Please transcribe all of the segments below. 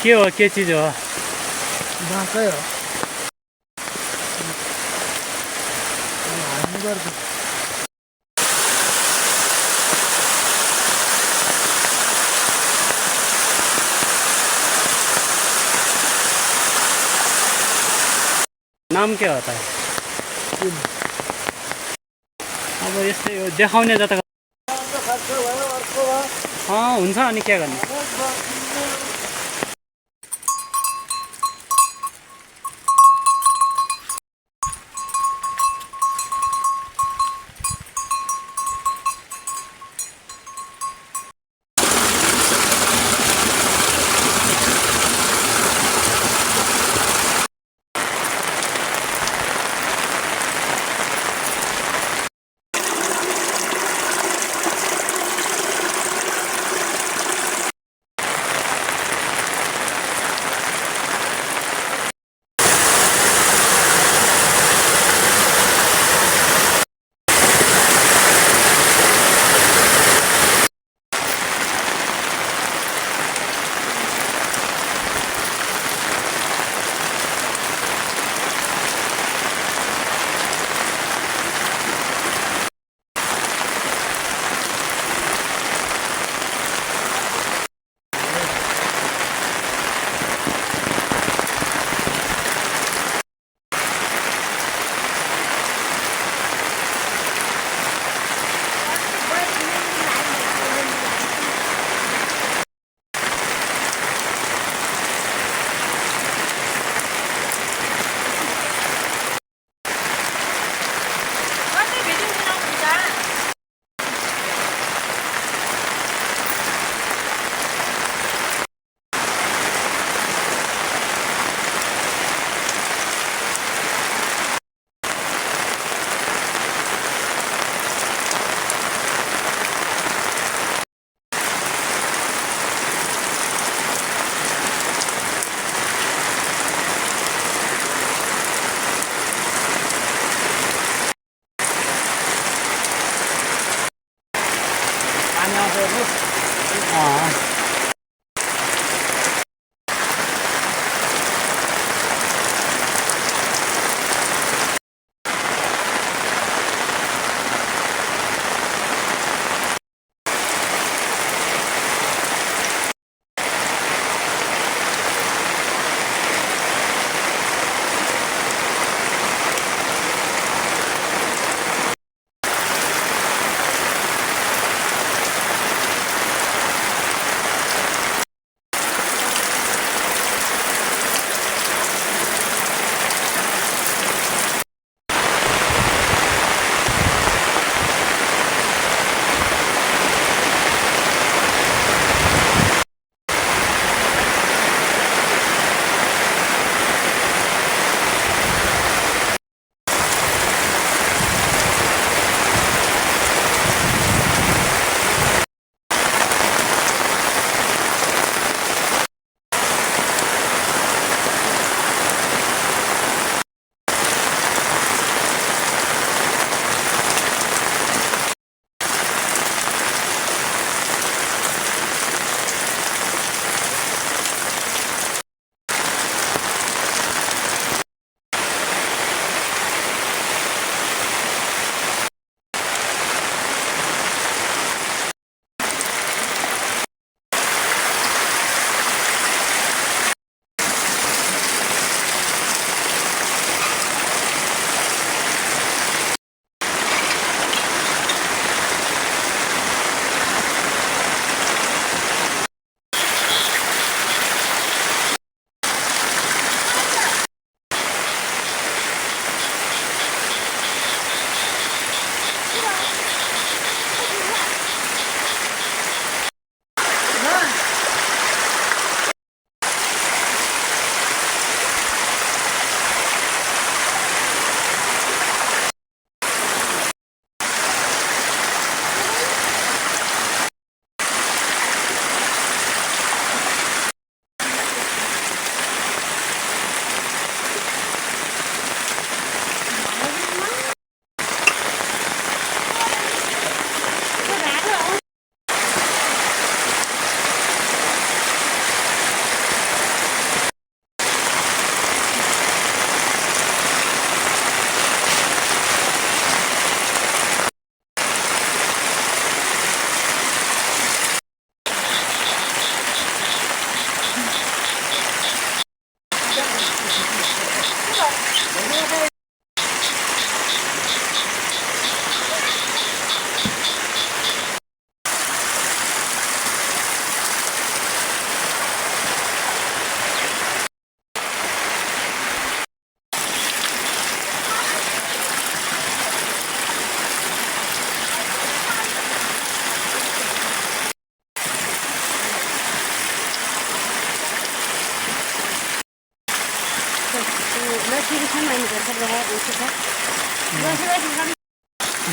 क्या चीज़ हो? बांका है। आने बार तो नाम क्या होता है? अब यस्तै हो देखाउने जता हुन्छ अनि के गर्ने?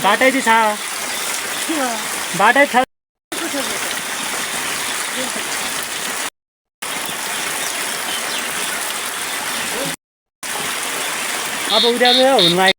बाटायची छा बाटाय छ अब उद्या हुनु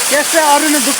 त्यसै अरू नै दुःख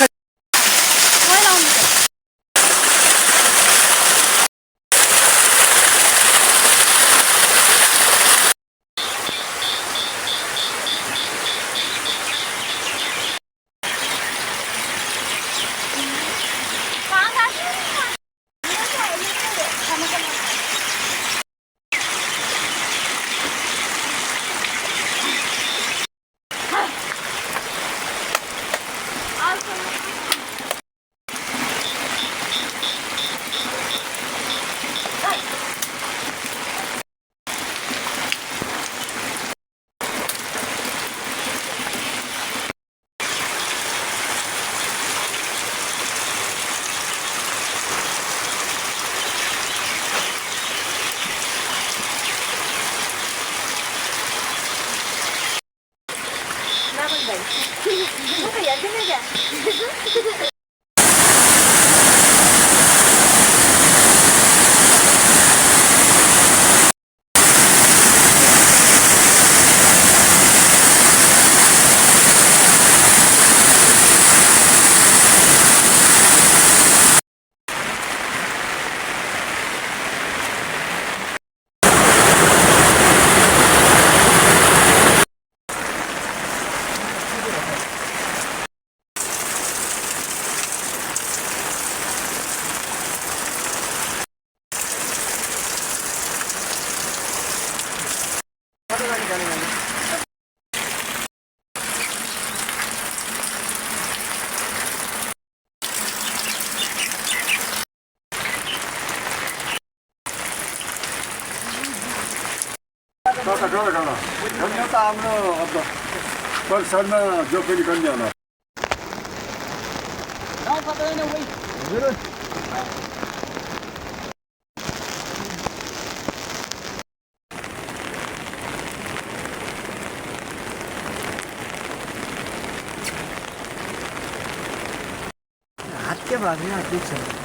जो पनि कन्या होला हात के भाग्ने हात दुख्छ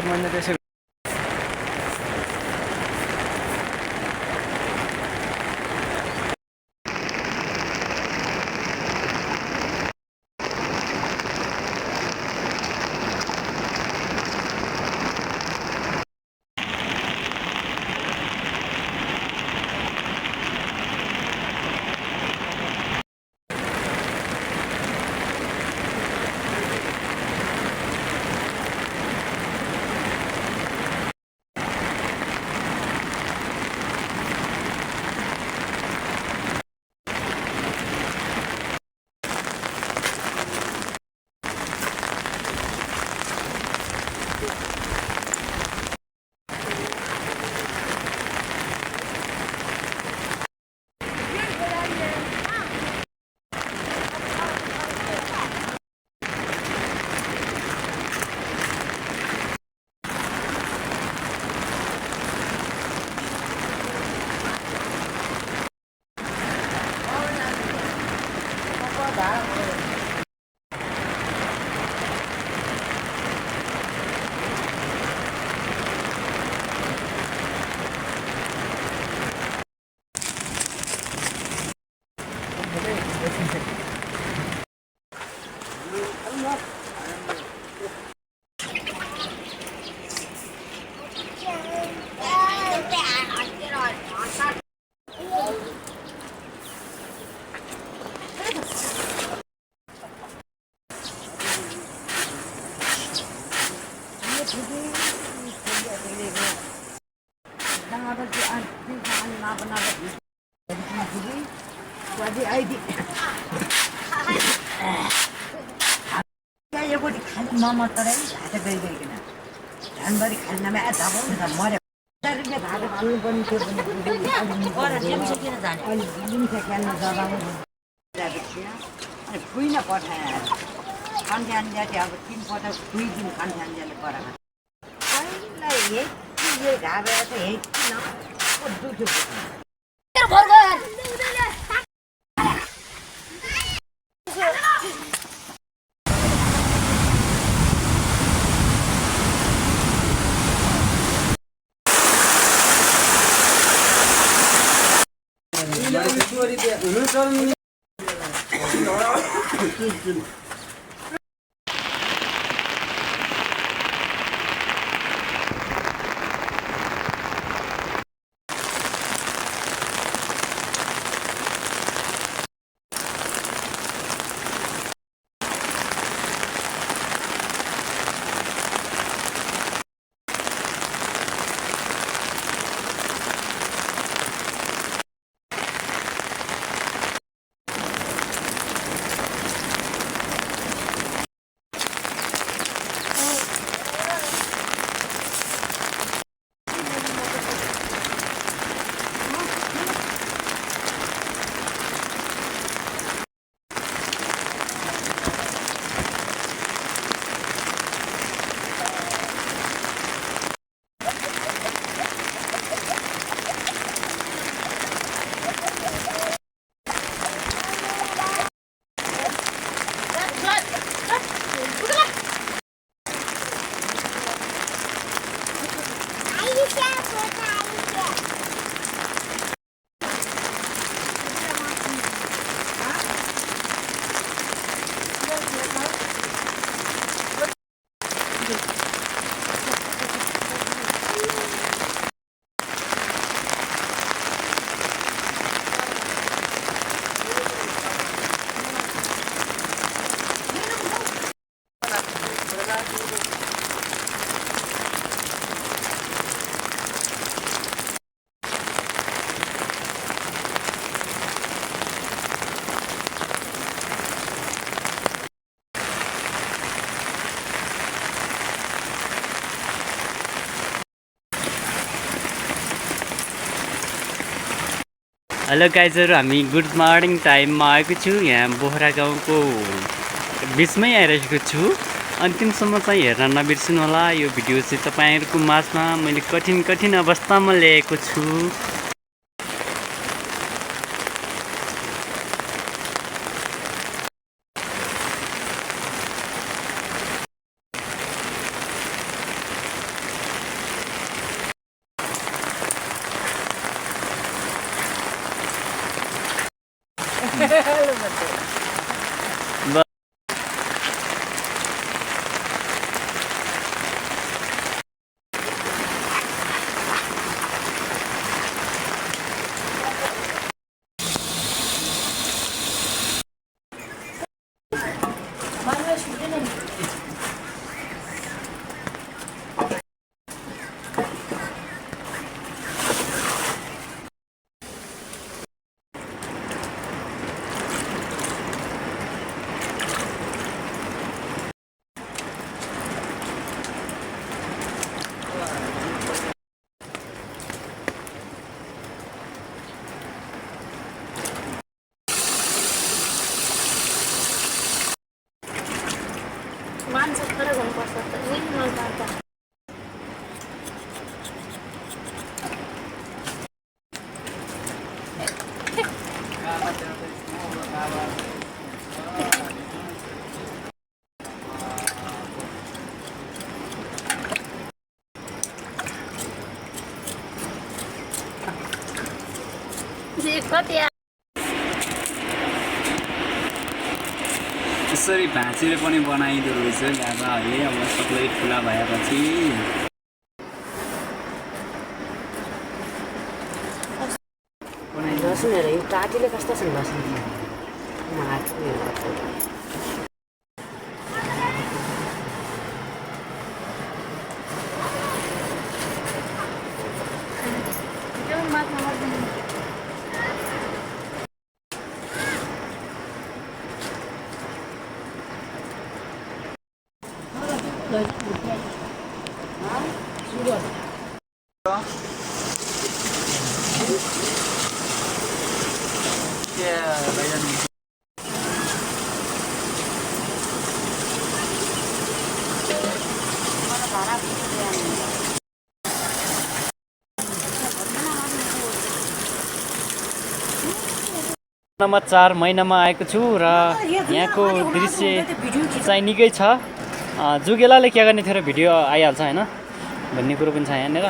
मैले त्यसै कुइन पठाएर खान्थ्यान जाति अब 3 पटक 2 दिन खान्थ्यान जाले पराखा पहिला हेक्की घाबेर त हेक्की न दुख्यो हेलो गाइजहरु हामी गुड मर्निङ टाइममा आएको छु यहाँ बोहरा गाउँको बिचमै आइरहेको छु अन्तिमसम्म चाहिँ हेर्न नबिर्सनु होला यो भिडियो चाहिँ तपाईहरुको माझमा मैले कठिन अवस्थामा ल्याएको छु यसरी भाँचेर पनि बनाइदो रहेछ गाभा है। अब सबै ठुला भएपछि लसुन हेर यो टाटीले कस्तो छन् लसुन नम्बर 4 महिनामा आएको छु र यहाँको दृश्य चाहिँ निकै छ। जुगेलाले के गर्ने थियो र भिडियो आइहाल्छ होइन भन्ने कुरो पनि छ यहाँनिर।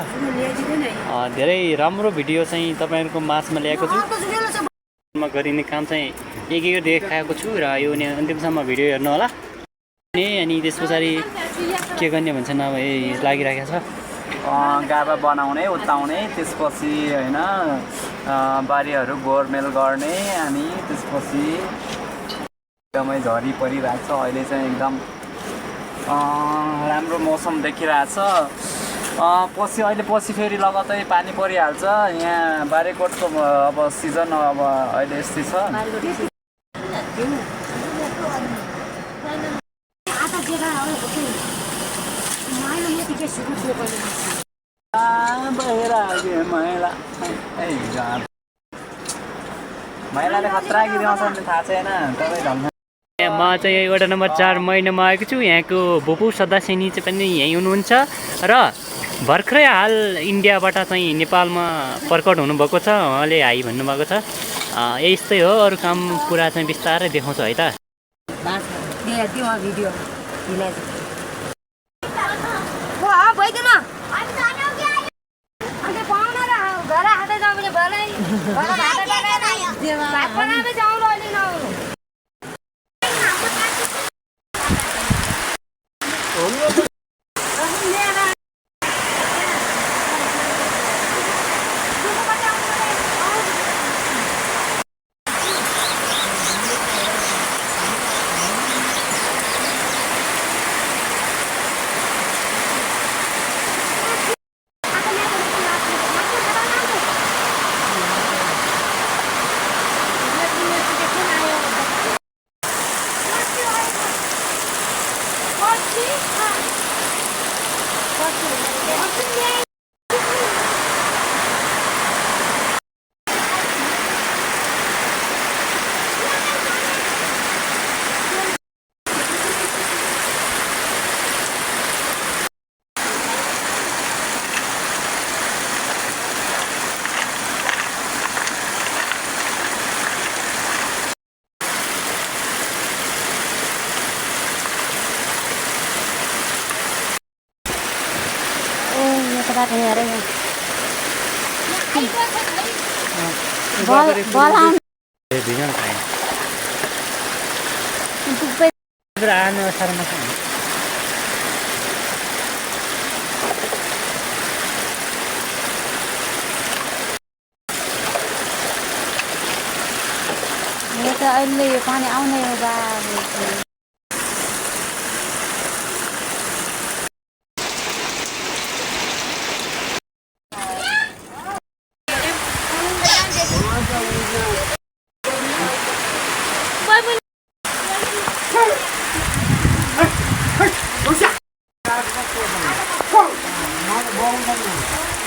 धेरै राम्रो भिडियो चाहिँ तपाईँहरूको माझमा ल्याएको छु। गरिने काम चाहिँ एक देखाएको छु र यो अन्तिमसम्म भिडियो हेर्नु होला। अनि त्यस पछाडि के गर्ने भन्छ नभए लागिरहेको छ गाभा बनाउने उत्ताउने, त्यसपछि होइन बारीहरू गोडमेल गर्ने। अनि त्यसपछि एकदमै झरी परिरहेको छ अहिले चाहिँ एकदम राम्रो मौसम देखिरहेछ। पछि फेरि लगत्तै पानी परिहाल्छ। यहाँ बारेकोटको अब सिजन अब अहिले यस्तै छ। महिलाले खतरा गिराउँछ भने थाहा छैन तपाईँ ढल्छ। म चाहिँ वडा नम्बर 4 महिनामा आएको छु। यहाँको भुपू सदस्यनी चाहिँ पनि यहीँ हुनुहुन्छ र भर्खरै हाल इन्डियाबाट चाहिँ नेपालमा प्रकट हुनुभएको छ। उहाँले हाई भन्नुभएको छ। यस्तै हो, अरू काम कुरा चाहिँ बिस्तारै देखाउँछ है त। अहिले यो पानी आउने हो बा। Bông